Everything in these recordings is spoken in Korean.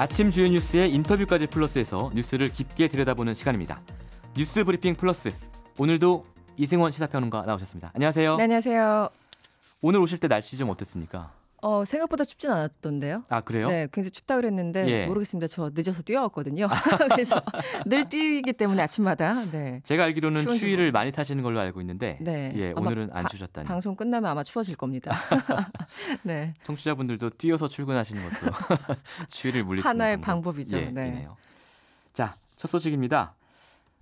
아침 주요 뉴스에 인터뷰까지 플러스해서 뉴스를 깊게 들여다보는 시간입니다. 뉴스 브리핑 플러스. 오늘도 이승원 시사평론가 나오셨습니다. 안녕하세요. 네, 안녕하세요. 오늘 오실 때 날씨 좀 어땠습니까? 생각보다 춥진 않았던데요. 아, 그래요? 네, 굉장히 춥다 그랬는데 예. 모르겠습니다. 저 늦어서 뛰어왔거든요. 그래서 늘 뛰기 때문에 아침마다. 네. 제가 알기로는 추위를 많이 타시는 걸로 알고 있는데 네. 예, 오늘은 안 추셨다니. 방송 끝나면 아마 추워질 겁니다. 네. 청취자분들도 뛰어서 출근하시는 것도 추위를 물리치는 하나의 방법이죠. 예, 네. 이네요. 자, 첫 소식입니다.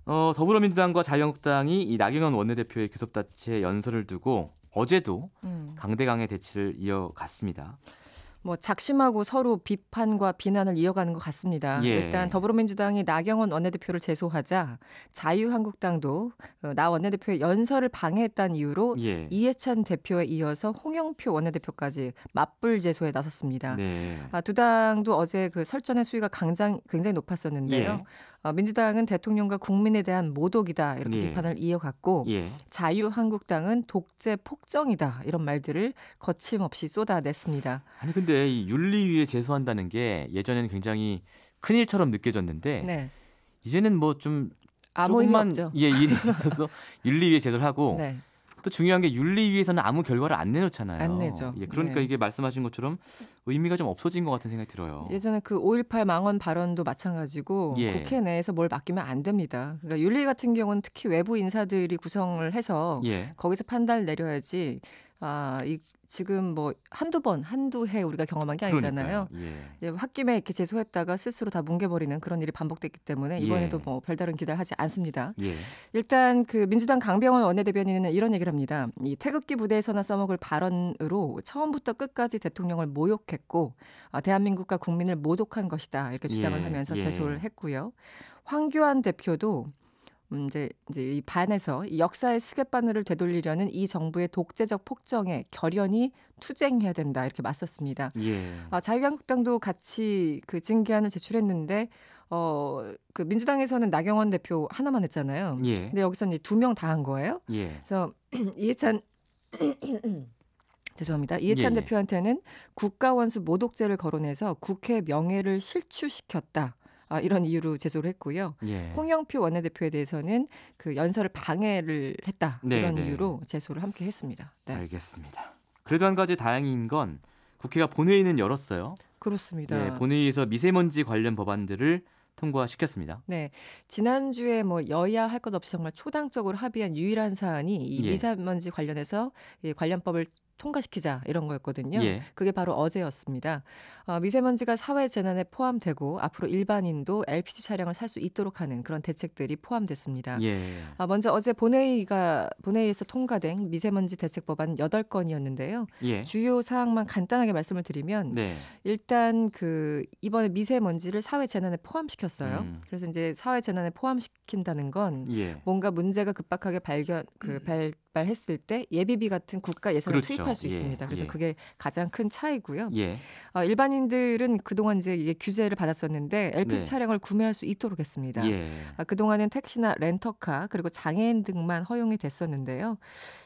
더불어민주당과 자유한국당이 이 나경원 원내대표의 교섭단체 연설을 두고 어제도 강대강의 대치를 이어갔습니다. 작심하고 서로 비판과 비난을 이어가는 것 같습니다. 예. 일단 더불어민주당이 나경원 원내대표를 제소하자 자유한국당도 나 원내대표의 연설을 방해했다는 이유로 예. 이해찬 대표에 이어서 홍영표 원내대표까지 맞불 제소에 나섰습니다. 네. 두 당도 어제 그 설전의 수위가 굉장히 높았었는데요. 예. 민주당은 대통령과 국민에 대한 모독이다 이렇게 예. 비판을 이어갔고 예. 자유한국당은 독재 폭정이다 이런 말들을 거침없이 쏟아냈습니다. 아니 근데 이 윤리위에 제소한다는 게 예전에는 굉장히 큰 일처럼 느껴졌는데 네. 이제는 뭐 좀 아무 의미 조금만 없죠. 일이 있어서 윤리위에 제소를 하고 네. 또 중요한 게 윤리위에서는 아무 결과를 안 내놓잖아요. 안 내죠. 예, 그러니까 네. 이게 말씀하신 것처럼 의미가 좀 없어진 것 같은 생각이 들어요. 예전에 그 5.18 망언 발언도 마찬가지고 예. 국회 내에서 뭘 맡기면 안 됩니다. 그러니까 윤리 같은 경우는 특히 외부 인사들이 구성을 해서 예. 거기서 판단을 내려야지 지금 한두 해 우리가 경험한 게 아니잖아요. 그러니까요. 예. 이제 홧김에 이렇게 제소했다가 스스로 다 뭉개버리는 그런 일이 반복됐기 때문에 이번에도 예. 별다른 기대를 하지 않습니다. 예. 일단 그 민주당 강병원 원내대변인은 이런 얘기를 합니다. 이 태극기 부대에서나 써먹을 발언으로 처음부터 끝까지 대통령을 모욕했고 대한민국과 국민을 모독한 것이다 이렇게 주장을 예. 하면서 예. 제소를 했고요. 황교안 대표도 이제 이 반에서 이 역사의 스갯바늘을 되돌리려는 이 정부의 독재적 폭정에 결연히 투쟁해야 된다 이렇게 맞섰습니다. 예. 자유한국당도 같이 그 징계안을 제출했는데 그 민주당에서는 나경원 대표 하나만 했잖아요. 예. 근데 여기서는 2명 다 한 거예요. 예. 그래서 이해찬 죄송합니다. 이해찬 예. 대표한테는 국가원수 모독죄를 거론해서 국회 명예를 실추시켰다. 이런 이유로 제소를 했고요. 예. 홍영표 원내대표에 대해서는 그 연설을 방해를 했다. 네, 이런 네. 이유로 제소를 함께 했습니다. 네. 알겠습니다. 그래도 한 가지 다행인 건 국회가 본회의는 열었어요. 그렇습니다. 예, 본회의에서 미세먼지 관련 법안들을 통과시켰습니다. 네. 지난주에 여야 할 것 없이 정말 초당적으로 합의한 유일한 사안이 이 예. 미세먼지 관련해서 이 관련법을 통과시키자 이런 거였거든요. 예. 그게 바로 어제였습니다. 미세먼지가 사회 재난에 포함되고 앞으로 일반인도 LPG 차량을 살 수 있도록 하는 그런 대책들이 포함됐습니다. 예. 먼저 어제 본회의에서 통과된 미세먼지 대책 법안 8건이었는데요. 예. 주요 사항만 간단하게 말씀을 드리면 네. 일단 이번에 미세먼지를 사회 재난에 포함시켰어요. 그래서 이제 사회 재난에 포함시킨다는 건 예. 뭔가 문제가 급박하게 발발했을 때 예비비 같은 국가 예산을 그렇죠. 투입할 수 예. 있습니다. 그래서 예. 그게 가장 큰 차이고요. 예. 일반인들은 그동안 이제 이게 규제를 받았었는데 LPG 네. 차량을 구매할 수 있도록 했습니다. 예. 그동안은 택시나 렌터카 그리고 장애인 등만 허용이 됐었는데요.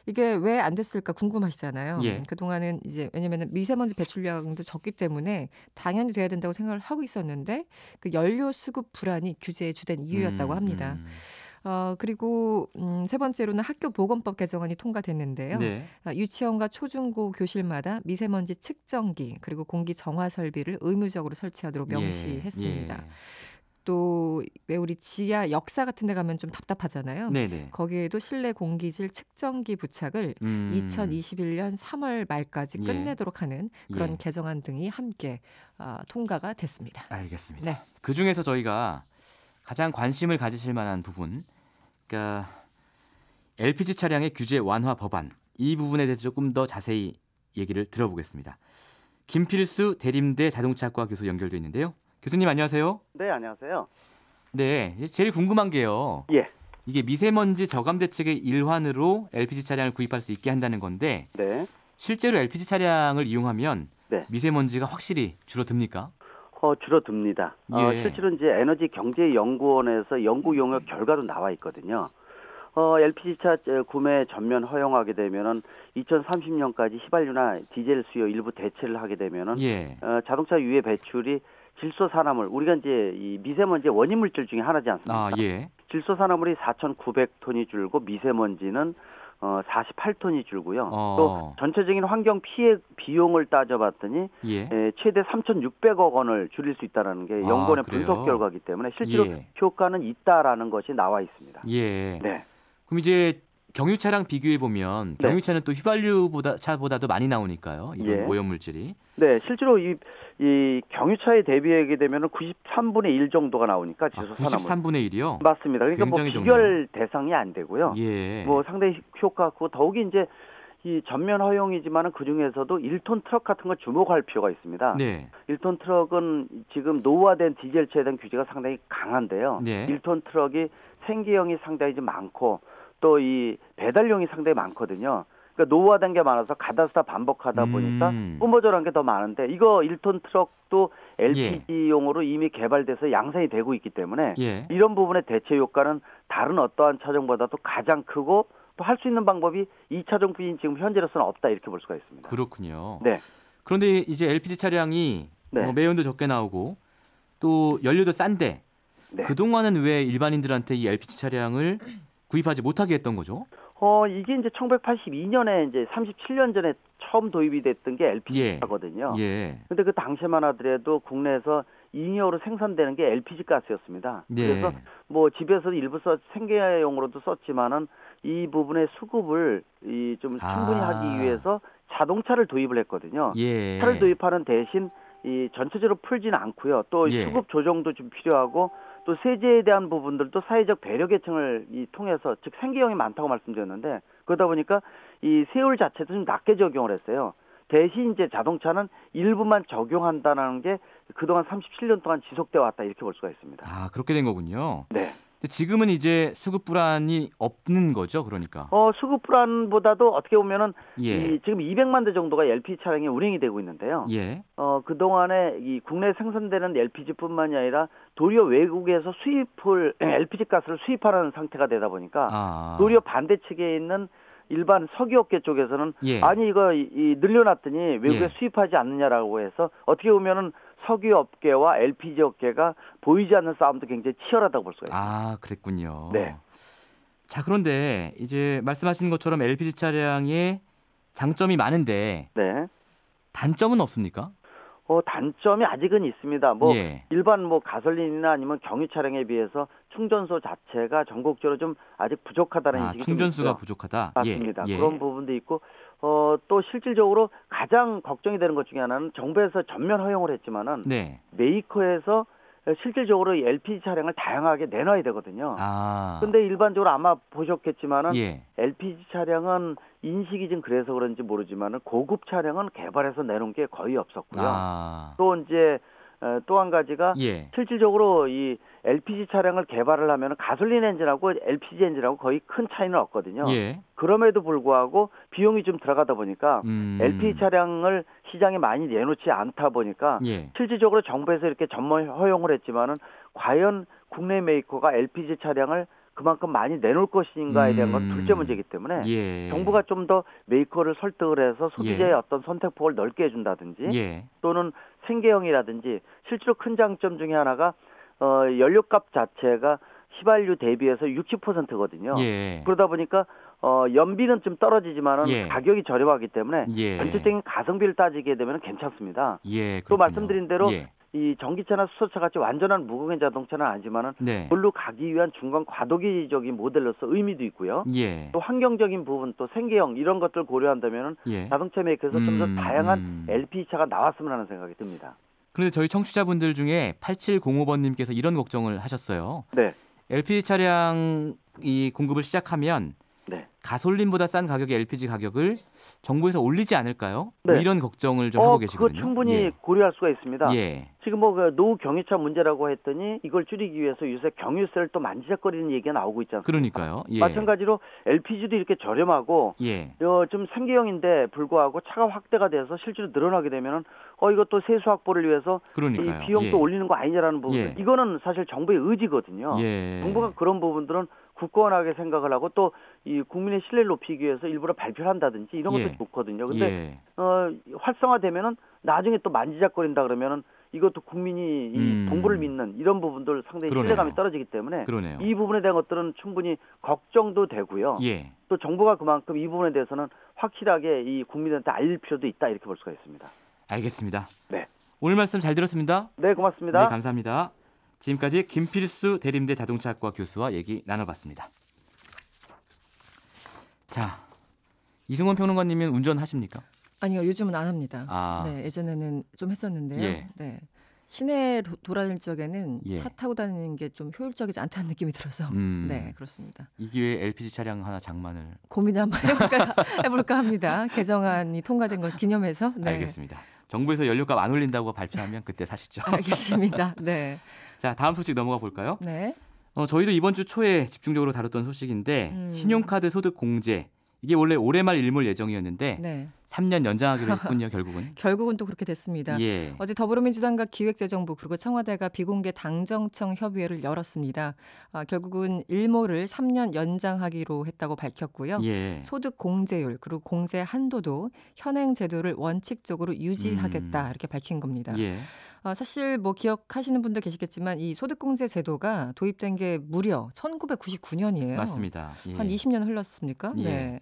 이게 왜 안 됐을까 궁금하시잖아요. 예. 그동안은 이제 왜냐하면 미세먼지 배출량도 적기 때문에 당연히 돼야 된다고 생각을 하고 있었는데 그 연료 수급 불안이 규제의 주된 이유였다고 합니다. 그리고 세 번째로는 학교보건법 개정안이 통과됐는데요. 네. 유치원과 초중고 교실마다 미세먼지 측정기 그리고 공기 정화 설비를 의무적으로 설치하도록 명시했습니다. 예. 또 왜 우리 지하 역사 같은 데 가면 좀 답답하잖아요. 네네. 거기에도 실내 공기질 측정기 부착을 2021년 3월 말까지 예. 끝내도록 하는 그런 예. 개정안 등이 함께 통과가 됐습니다. 알겠습니다. 네. 그중에서 저희가 가장 관심을 가지실 만한 부분, 그러니까 LPG 차량의 규제 완화 법안, 이 부분에 대해서 조금 더 자세히 얘기를 들어보겠습니다. 김필수 대림대 자동차과 교수 연결돼 있는데요. 교수님 안녕하세요. 네, 안녕하세요. 네, 제일 궁금한 게요. 예. 이게 미세먼지 저감 대책의 일환으로 LPG 차량을 구입할 수 있게 한다는 건데 네. 실제로 LPG 차량을 이용하면 네. 미세먼지가 확실히 줄어듭니까? 줄어듭니다. 예. 실제로 이제 에너지경제연구원에서 연구 용역 결과도 나와 있거든요. LPG차 구매 전면 허용하게 되면은 2030년까지 휘발유나 디젤 수요 일부 대체를 하게 되면은 예. 자동차 유해 배출이 질소산화물 우리가 이제 이 미세먼지 원인 물질 중에 하나지 않습니까? 아, 예. 질소산화물이 4,900톤이 줄고 미세먼지는 48톤이 줄고요. 또 전체적인 환경 피해 비용을 따져봤더니 예. 최대 3,600억 원을 줄일 수 있다는 게 연구원의 분석 결과이기 때문에 실제로 효과는 있다라는 것이 나와 있습니다. 예. 네. 그럼 이제 경유차랑 비교해 보면 경유차는 또 차보다도 많이 나오니까요. 이런 오염물질이. 네, 실제로 이 경유차에 대비하게 되면 93분의 1 정도가 나오니까 질소산화물. 93분의 1이요? 맞습니다. 그러니까 뭐 비결 대상이 안 되고요. 예. 뭐 상당히 효과고 더욱이 이제 이 전면 허용이지만은 그 중에서도 1톤 트럭 같은 거 주목할 필요가 있습니다. 네. 1톤 트럭은 지금 노후화된 디젤차에 대한 규제가 상당히 강한데요. 네. 1톤 트럭이 생계형이 상당히 좀 많고 또 이 배달용이 상당히 많거든요. 그러니까 노후화된 게 많아서 가다 쓰다 반복하다 보니까 뿜어져라는 게 더 많은데 이거 1톤 트럭도 LPG용으로 이미 개발돼서 양산이 되고 있기 때문에 이런 부분의 대체 효과는 다른 어떠한 차종보다도 가장 크고 또 할 수 있는 방법이 2차종뿐인 지금 현재로서는 없다 이렇게 볼 수가 있습니다. 그렇군요. 네. 그런데 이제 LPG 차량이 매연도 적게 나오고 또 연료도 싼데 그동안은 왜 일반인들한테 이 LPG 차량을 구입하지 못하게 했던 거죠? 이게 이제 1982년에 이제 37년 전에 처음 도입이 됐던 게 LPG차거든요. 근데 그 당시만 하더라도 국내에서 잉여로 생산되는 게 LPG 가스였습니다. 그래서 뭐 집에서 일부 생계용으로도 썼지만은 이 부분의 수급을 좀 충분히 하기 위해서 자동차를 도입을 했거든요. 차를 도입하는 대신 이 전체적으로 풀지는 않고요. 또 수급 조정도 좀 필요하고 또 세제에 대한 부분들도 사회적 배려 계층을 통해서 즉 생계형이 많다고 말씀드렸는데 그러다 보니까 이 세율 자체도 좀 낮게 적용을 했어요. 대신 이제 자동차는 일부만 적용한다는 게 그동안 37년 동안 지속되어 왔다 이렇게 볼 수가 있습니다. 아, 그렇게 된 거군요. 네. 지금은 이제 수급 불안이 없는 거죠, 그러니까. 수급 불안보다도 어떻게 보면은 지금 200만 대 정도가 LPG 차량이 운행이 되고 있는데요. 그 동안에 이 국내 생산되는 LPG뿐만이 아니라 도리어 외국에서 LPG 가스를 수입하는 상태가 되다 보니까 도리어 반대 측에 있는 일반 석유업계 쪽에서는 아니 이거 늘려놨더니 외국에 수입하지 않느냐라고 해서 어떻게 보면은 석유업계와 LPG 업계가 보이지 않는 싸움도 굉장히 치열하다고 볼 수가 있습니다. 아, 그랬군요. 네. 자, 그런데 이제 말씀하신 것처럼 LPG 차량의 장점이 많은데 단점은 없습니까? 단점이 아직은 있습니다. 일반 가솔린이나 아니면 경유 차량에 비해서 충전소 자체가 전국적으로 좀 아직 부족하다는 인식이 충전수가 좀 있죠. 부족하다. 맞습니다. 그런 부분도 있고 또 실질적으로 가장 걱정이 되는 것 중에 하나는 정부에서 전면 허용을 했지만은 메이커에서 실질적으로 LPG 차량을 다양하게 내놔야 되거든요. 근데 일반적으로 아마 보셨겠지만은 LPG 차량은 인식이 좀 그래서 그런지 모르지만은 고급 차량은 개발해서 내놓은 게 거의 없었고요. 또 이제 또 한 가지가 실질적으로 이 LPG 차량을 개발을 하면 가솔린 엔진하고 LPG 엔진하고 거의 큰 차이는 없거든요. 그럼에도 불구하고 비용이 좀 들어가다 보니까 LPG 차량을 시장에 많이 내놓지 않다 보니까 실질적으로 정부에서 이렇게 전면 허용을 했지만은 과연 국내 메이커가 LPG 차량을 그만큼 많이 내놓을 것인가에 대한 건 둘째 문제이기 때문에 정부가 좀 더 메이커를 설득을 해서 소비자의 어떤 선택폭을 넓게 해준다든지 또는 생계형이라든지 실제로 큰 장점 중에 하나가 연료값 자체가 휘발유 대비해서 60%거든요. 그러다 보니까 연비는 좀 떨어지지만은 가격이 저렴하기 때문에 전체적인 가성비를 따지게 되면 괜찮습니다. 또 말씀드린 대로 이 전기차나 수소차 같이 완전한 무공해 자동차는 아니지만은 그걸로 가기 위한 중간 과도기적인 모델로서 의미도 있고요. 또 환경적인 부분 또 생계형 이런 것들 고려한다면은 자동차 메이커에서 좀 더 다양한 LPG 차가 나왔으면 하는 생각이 듭니다. 그런데 저희 청취자분들 중에 8705번님께서 이런 걱정을 하셨어요. LPG 차량 이 공급을 시작하면 가솔린보다 싼 가격의 LPG 가격을 정부에서 올리지 않을까요? 뭐 이런 걱정을 좀 하고 계시거든요. 그거 충분히 고려할 수가 있습니다. 지금 그 노후 경유차 문제라고 했더니 이걸 줄이기 위해서 요새 경유세를 또 만지작거리는 얘기가 나오고 있지 않습니까? 그러니까요. 마찬가지로 LPG도 이렇게 저렴하고 좀 생계형인데 불구하고 차가 확대가 돼서 실제로 늘어나게 되면은 이것도 세수 확보를 위해서 이 비용도 올리는 거 아니냐라는 부분. 이거는 사실 정부의 의지거든요. 정부가 그런 부분들은 굳건하게 생각을 하고 또 이 국민의 신뢰를 높이기 위해서 일부러 발표를 한다든지 이런 것도 좋거든요. 근데 활성화되면은 나중에 또 만지작거린다 그러면은 이것도 국민이 이 정부를 믿는 이런 부분들 상당히 그러네요. 신뢰감이 떨어지기 때문에 그러네요. 이 부분에 대한 것들은 충분히 걱정도 되고요. 예. 또 정부가 그만큼 이 부분에 대해서는 확실하게 이 국민한테 알릴 필요도 있다 이렇게 볼 수가 있습니다. 알겠습니다. 네. 오늘 말씀 잘 들었습니다. 네, 고맙습니다. 네, 감사합니다. 지금까지 김필수 대림대 자동차학과 교수와 얘기 나눠봤습니다. 자, 이승원 평론가님은 운전하십니까? 아니요, 요즘은 안 합니다. 아. 네, 예전에는 좀 했었는데요. 예. 네. 시내 돌아다닐 적에는 예. 차 타고 다니는 게 좀 효율적이지 않다는 느낌이 들어서 네, 그렇습니다. 이 기회에 LPG 차량 하나 장만을 고민을 한번 해볼까 합니다. 개정안이 통과된 걸 기념해서. 네. 알겠습니다. 정부에서 연료값 안 올린다고 발표하면 그때 사시죠. 알겠습니다. 네. 자, 다음 소식 넘어가 볼까요? 네. 저희도 이번 주 초에 집중적으로 다뤘던 소식인데 신용카드 소득 공제 이게 원래 올해 말 일몰 예정이었는데 네. 3년 연장하기로 했군요. 결국은. 결국은 또 그렇게 됐습니다. 예. 어제 더불어민주당과 기획재정부 그리고 청와대가 비공개 당정청 협의회를 열었습니다. 결국은 일몰을 3년 연장하기로 했다고 밝혔고요. 예. 소득 공제율 그리고 공제 한도도 현행 제도를 원칙적으로 유지하겠다 이렇게 밝힌 겁니다. 예. 사실 뭐 기억하시는 분들 계시겠지만 이 소득공제 제도가 도입된 게 무려 1999년이에요. 맞습니다. 예. 한 20년 흘렀습니까? 예. 네.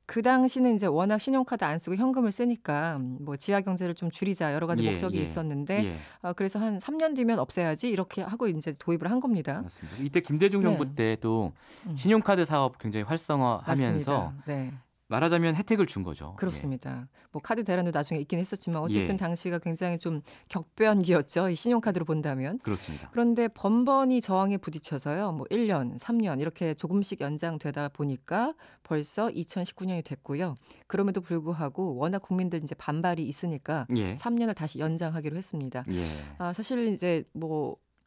그 당시는 이제 워낙 신용카드 안 쓰고 현금을 쓰니까 뭐 지하 경제를 좀 줄이자 여러 가지 예, 목적이 예, 있었는데 예. 그래서 한 3년 뒤면 없애야지 이렇게 하고 이제 도입을 한 겁니다. 맞습니다. 이때 김대중 정부 네. 때도 신용카드 사업 굉장히 활성화하면서 맞습니다. 네. 말하자면 혜택을 준 거죠. 그렇습니다. 뭐 카드 대란도 나중에 있긴 했었지만 어쨌든 예. 당시가 굉장히 좀 격변기였죠. 이 신용카드로 본다면. 그렇습니다. 그런데 번번이 저항에 부딪혀서요. 뭐 1년, 3년 이렇게 조금씩 연장되다 보니까 벌써 2019년이 됐고요. 그럼에도 불구하고 워낙 국민들 이제 반발이 있으니까 예. 3년을 다시 연장하기로 했습니다. 예. 사실 이제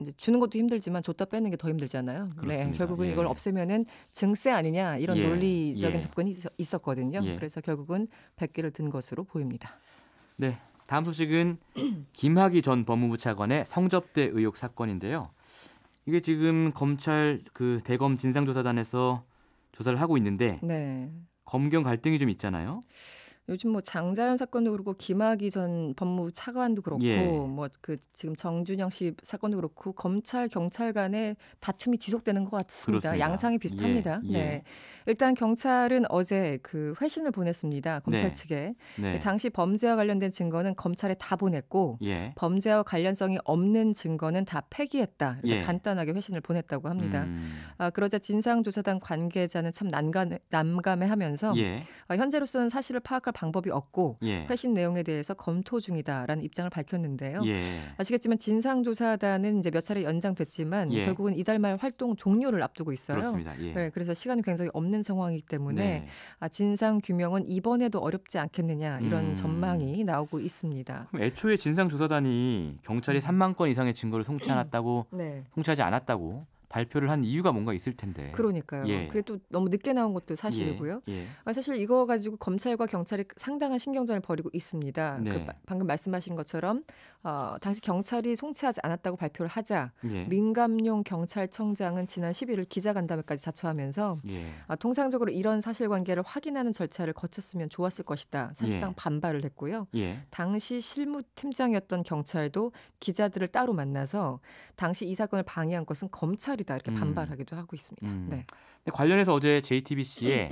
이제 주는 것도 힘들지만 줬다 빼는 게 더 힘들잖아요. 그렇습니다. 네, 결국은 예. 이걸 없애면은 증세 아니냐 이런 예. 논리적인 예. 접근이 있었거든요. 예. 그래서 결국은 100개를 든 것으로 보입니다. 네. 다음 소식은 김학의 전 법무부 차관의 성접대 의혹 사건인데요. 이게 지금 검찰 그 대검 진상조사단에서 조사를 하고 있는데 네. 검경 갈등이 좀 있잖아요. 요즘 뭐 장자연 사건도 그렇고 김학의 전 법무부 차관도 그렇고 예. 뭐 그 지금 정준영 씨 사건도 그렇고 검찰 경찰 간의 다툼이 지속되는 것 같습니다. 그렇습니다. 양상이 비슷합니다. 예. 네. 일단 경찰은 어제 그 회신을 보냈습니다. 검찰 네. 측에. 네. 당시 범죄와 관련된 증거는 검찰에 다 보냈고 예. 범죄와 관련성이 없는 증거는 다 폐기했다. 이렇게 예. 간단하게 회신을 보냈다고 합니다. 그러자 진상조사단 관계자는 참 난감해하면서 예. 현재로서는 사실을 파악할 방법이 없고 예. 회신 내용에 대해서 검토 중이다라는 입장을 밝혔는데요. 예. 아시겠지만 진상조사단은 이제 몇 차례 연장됐지만 예. 결국은 이달 말 활동 종료를 앞두고 있어요. 그렇습니다. 예. 네, 그래서 시간이 굉장히 없는 상황이기 때문에 네. 진상 규명은 이번에도 어렵지 않겠느냐 이런 전망이 나오고 있습니다. 그럼 애초에 진상조사단이 경찰이 3만 건 이상의 증거를 네. 송치하지 않았다고 발표를 한 이유가 뭔가 있을 텐데. 그러니까요. 예. 그게 또 너무 늦게 나온 것도 사실이고요. 예. 사실 이거 가지고 검찰과 경찰이 상당한 신경전을 벌이고 있습니다. 네. 방금 말씀하신 것처럼 당시 경찰이 송치하지 않았다고 발표를 하자 예. 민감용 경찰청장은 지난 11일 기자간담회까지 자처하면서 예. 통상적으로 이런 사실관계를 확인하는 절차를 거쳤으면 좋았을 것이다. 사실상 예. 반발을 했고요. 예. 당시 실무팀장이었던 경찰도 기자들을 따로 만나서 당시 이 사건을 방해한 것은 검찰이다 이렇게 반발하기도 하고 있습니다. 네. 근데 관련해서 어제 JTBC에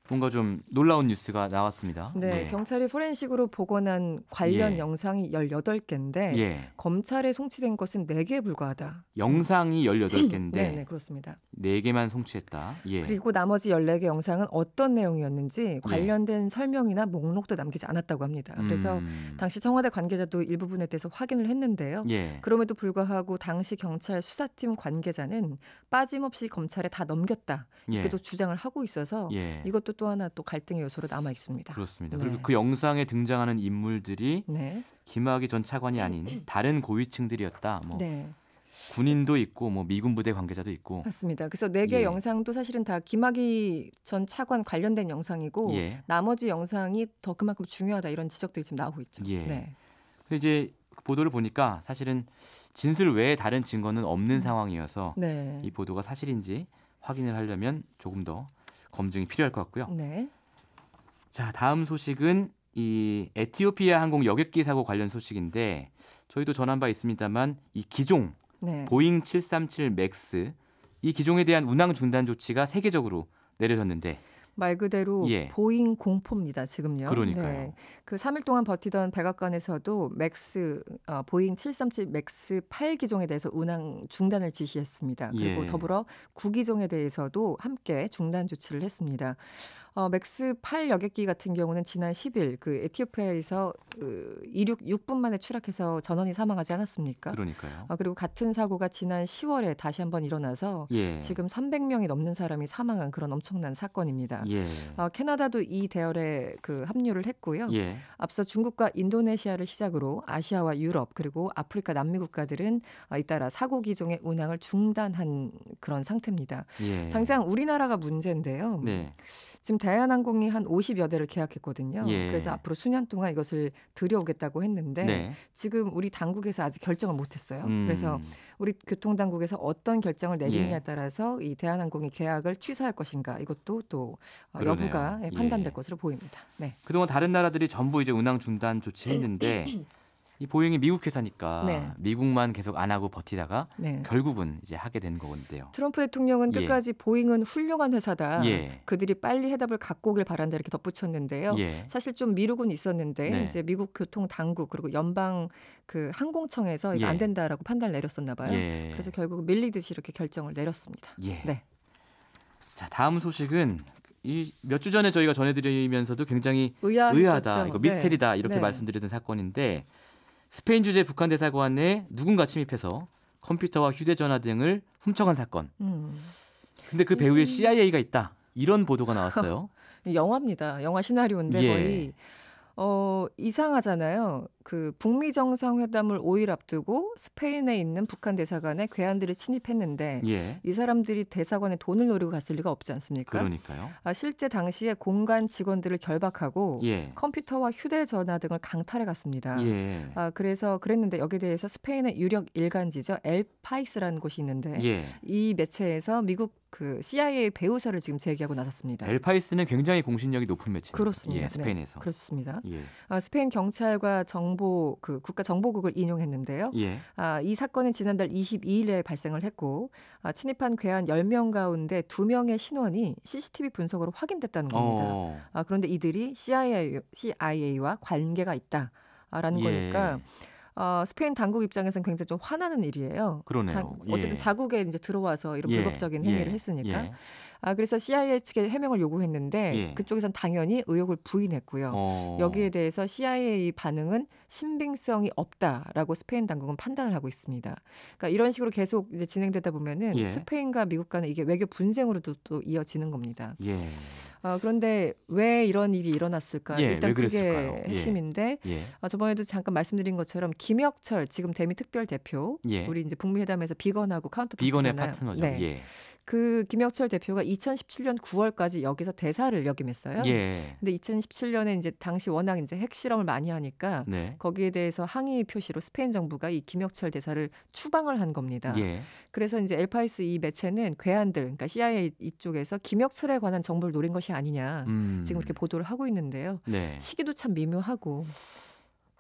뭔가 좀 놀라운 뉴스가 나왔습니다. 네, 경찰이 포렌식으로 복원한 관련 예. 영상이 18개인데 예. 검찰에 송치된 것은 4개에 불과하다. 영상이 18개인데 네, 그렇습니다. 4개만 송치했다. 예. 그리고 나머지 14개 영상은 어떤 내용이었는지 관련된 설명이나 목록도 남기지 않았다고 합니다. 그래서 당시 청와대 관계자도 일부분에 대해서 확인을 했는데요. 예. 그럼에도 불구하고 당시 경찰 수사팀 관계자는 빠짐없이 검찰에 다 넘겼다. 이렇게 또 주장을 하고 있어서 예. 이것도 또 하나 또 갈등의 요소로 남아 있습니다. 그렇습니다. 네. 그리고 그 영상에 등장하는 인물들이 네. 김학의 전 차관이 아닌 다른 고위층들이었다. 뭐 네. 군인도 있고 뭐 미군 부대 관계자도 있고. 맞습니다. 그래서 4개 예. 영상도 사실은 다 김학의 전 차관 관련된 영상이고 예. 나머지 영상이 더 그만큼 중요하다 이런 지적들이 지금 나오고 있죠. 예. 네. 근데 이제 보도를 보니까 사실은 진술 외에 다른 증거는 없는 상황이어서 네. 이 보도가 사실인지 확인을 하려면 조금 더 검증이 필요할 것 같고요. 네. 자, 다음 소식은 이 에티오피아 항공 여객기 사고 관련 소식인데 저희도 전한 바 있습니다만 이 기종 네. 보잉 737 맥스 이 기종에 대한 운항 중단 조치가 세계적으로 내려졌는데 말 그대로 예. 보잉 공포입니다. 지금요. 그러니까요. 네. 그 3일 동안 버티던 백악관에서도 보잉 737 맥스 8 기종에 대해서 운항 중단을 지시했습니다. 그리고 예. 더불어 9기종에 대해서도 함께 중단 조치를 했습니다. 맥스 8 여객기 같은 경우는 지난 10일 그 에티오피아에서 이륙 6분 만에 추락해서 전원이 사망하지 않았습니까? 그러니까요. 그리고 같은 사고가 지난 10월에 다시 한번 일어나서 예. 지금 300명이 넘는 사람이 사망한 그런 엄청난 사건입니다. 예. 캐나다도 이 대열에 합류를 했고요. 예. 앞서 중국과 인도네시아를 시작으로 아시아와 유럽 그리고 아프리카 남미 국가들은 잇따라 사고 기종의 운항을 중단한 그런 상태입니다. 예. 당장 우리나라가 문제인데요. 네. 지금 대한항공이 한 50여 대를 계약했거든요. 예. 그래서 앞으로 수년 동안 이것을 들여오겠다고 했는데 네. 지금 우리 당국에서 아직 결정을 못했어요. 그래서 우리 교통당국에서 어떤 결정을 내리느냐에 따라서 이 대한항공이 계약을 취소할 것인가 이것도 또 여부가 판단될 것으로 보입니다. 네. 그동안 다른 나라들이 전부 이제 운항 중단 조치했는데 이 보잉이 미국 회사니까 네. 미국만 계속 안 하고 버티다가 네. 결국은 이제 하게 된 건데요. 트럼프 대통령은 예. 끝까지 보잉은 훌륭한 회사다. 예. 그들이 빨리 해답을 갖고 오길 바란다 이렇게 덧붙였는데요. 예. 사실 좀 미루곤 있었는데 네. 이제 미국 교통 당국 그리고 연방 그 항공청에서 이거 예. 안 된다라고 판단을 내렸었나 봐요. 예. 그래서 결국 밀리듯이 이렇게 결정을 내렸습니다. 예. 네. 자, 다음 소식은 이 몇 주 전에 저희가 전해드리면서도 굉장히 의아했었죠. 의아하다, 이거 미스테리다 이렇게 네. 말씀드렸던 사건인데 스페인 주재 북한 대사관에 누군가 침입해서 컴퓨터와 휴대전화 등을 훔쳐간 사건. 근데 그 배후에 CIA가 있다. 이런 보도가 나왔어요. 영화입니다. 영화 시나리오인데 예. 거의 이상하잖아요. 그 북미 정상회담을 5일 앞두고 스페인에 있는 북한 대사관에 괴한들이 침입했는데 예. 이 사람들이 대사관에 돈을 노리고 갔을 리가 없지 않습니까? 그러니까요. 실제 당시에 공간 직원들을 결박하고 예. 컴퓨터와 휴대전화 등을 강탈해 갔습니다. 예. 그래서 그랬는데 여기에 대해서 스페인의 유력 일간지죠. 엘파이스라는 곳이 있는데 예. 이 매체에서 미국 그 CIA 배우설을 지금 제기하고 나섰습니다. 엘파이스는 굉장히 공신력이 높은 매체입니다. 그렇습니다. 예, 스페인에서. 네, 그렇습니다. 예. 스페인 경찰과 국가정보국을 인용했는데요. 예. 이 사건은 지난달 22일에 발생을 했고 침입한 괴한 10명 가운데 2명의 신원이 CCTV 분석으로 확인됐다는 겁니다. 그런데 이들이 CIA와 관계가 있다라는 예. 거니까 스페인 당국 입장에서는 굉장히 좀 화나는 일이에요. 그러네요. 어쨌든 예. 자국에 이제 들어와서 이런 예. 불법적인 행위를 예. 했으니까. 예. 그래서 CIA 측에 해명을 요구했는데 예. 그쪽에선 당연히 의혹을 부인했고요. 여기에 대해서 CIA 반응은 신빙성이 없다라고 스페인 당국은 판단을 하고 있습니다. 그러니까 이런 식으로 계속 이제 진행되다 보면은 예. 스페인과 미국 간에 이게 외교 분쟁으로도 또 이어지는 겁니다. 예. 그런데 왜 이런 일이 일어났을까? 예, 일단 왜 그게 그랬을까요? 핵심인데 예. 저번에도 잠깐 말씀드린 것처럼 김혁철 지금 대미 특별 대표 예. 우리 이제 북미 회담에서 비건하고 비건의 카운터파트잖아요. 파트너죠. 네. 예. 그 김혁철 대표가 2017년 9월까지 여기서 대사를 역임했어요. 예. 근데 2017년에 이제 당시 워낙 이제 핵실험을 많이 하니까 네. 거기에 대해서 항의 표시로 스페인 정부가 이 김혁철 대사를 추방을 한 겁니다. 예. 그래서 이제 엘파이스 이 매체는 괴한들, 그러니까 CIA 이쪽에서 김혁철에 관한 정보를 노린 것이 아니냐 지금 이렇게 보도를 하고 있는데요. 네. 시기도 참 미묘하고.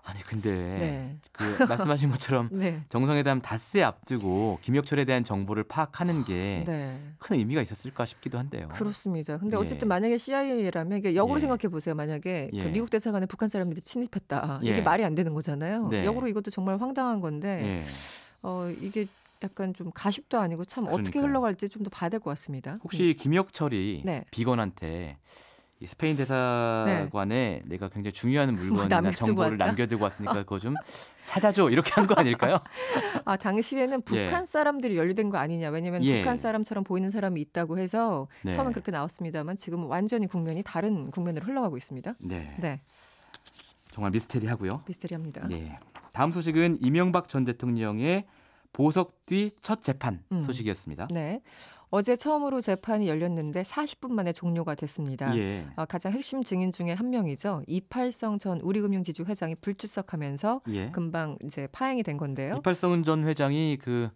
아니 근데 네. 그 말씀하신 것처럼 네. 정상회담 닷새 앞두고 김혁철에 대한 정보를 파악하는 게 큰 네. 의미가 있었을까 싶기도 한데요. 그렇습니다. 근데 예. 어쨌든 만약에 CIA라면 이게 역으로 예. 생각해 보세요. 만약에 예. 그 미국 대사관에 북한 사람들이 침입했다. 예. 이게 말이 안 되는 거잖아요. 네. 역으로 이것도 정말 황당한 건데 예. 이게 약간 좀 가십도 아니고 참 어떻게 그러니까요. 흘러갈지 좀 더 봐야 될 것 같습니다. 혹시 김혁철이 네. 비건한테 이 스페인 대사관에 내가 굉장히 중요한 물건이나 남겨두고 정보를 왔다? 남겨두고 왔으니까 그거 좀 찾아줘 이렇게 한 거 아닐까요? 당시에는 북한 예. 사람들이 연루된 거 아니냐. 왜냐하면 예. 북한 사람처럼 보이는 사람이 있다고 해서 네. 처음은 그렇게 나왔습니다만 지금은 완전히 국면이 다른 국면으로 흘러가고 있습니다. 네. 네, 정말 미스테리하고요. 미스테리합니다. 네. 다음 소식은 이명박 전 대통령의 보석 뒤 첫 재판 소식이었습니다. 네. 어제 처음으로 재판이 열렸는데 40분 만에 종료가 됐습니다. 예. 가장 핵심 증인 중에 한 명이죠. 이팔성 전 우리금융지주 회장이 불출석하면서 예. 금방 이제 파행이 된 건데요. 이팔성 전 회장이 그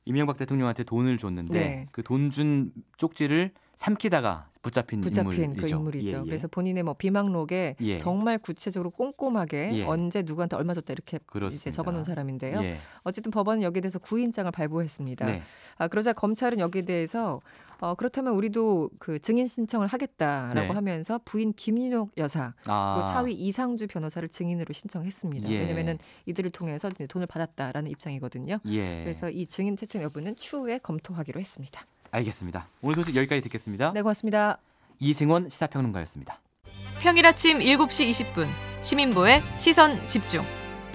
이명박 대통령한테 돈을 줬는데 네. 그 돈 준 쪽지를 삼키다가 붙잡힌 그 인물이죠. 인물이죠. 예, 예. 그래서 본인의 뭐 비망록에 예. 정말 구체적으로 꼼꼼하게 예. 언제 누구한테 얼마 줬다 이렇게 이제 적어놓은 사람인데요. 예. 어쨌든 법원은 여기에 대해서 구인장을 발부했습니다. 네. 그러자 검찰은 여기에 대해서 그렇다면 우리도 그 증인 신청을 하겠다라고 네. 하면서 부인 김윤옥 여사 그리고 사위 이상주 변호사를 증인으로 신청했습니다. 예. 왜냐하면 이들을 통해서 이제 돈을 받았다라는 입장이거든요. 예. 그래서 이 증인 채택 여부는 추후에 검토하기로 했습니다. 알겠습니다. 오늘 소식 여기까지 듣겠습니다. 네, 고맙습니다. 이승원 시사평론가였습니다. 평일 아침 7시 20분 시민보의 시선집중.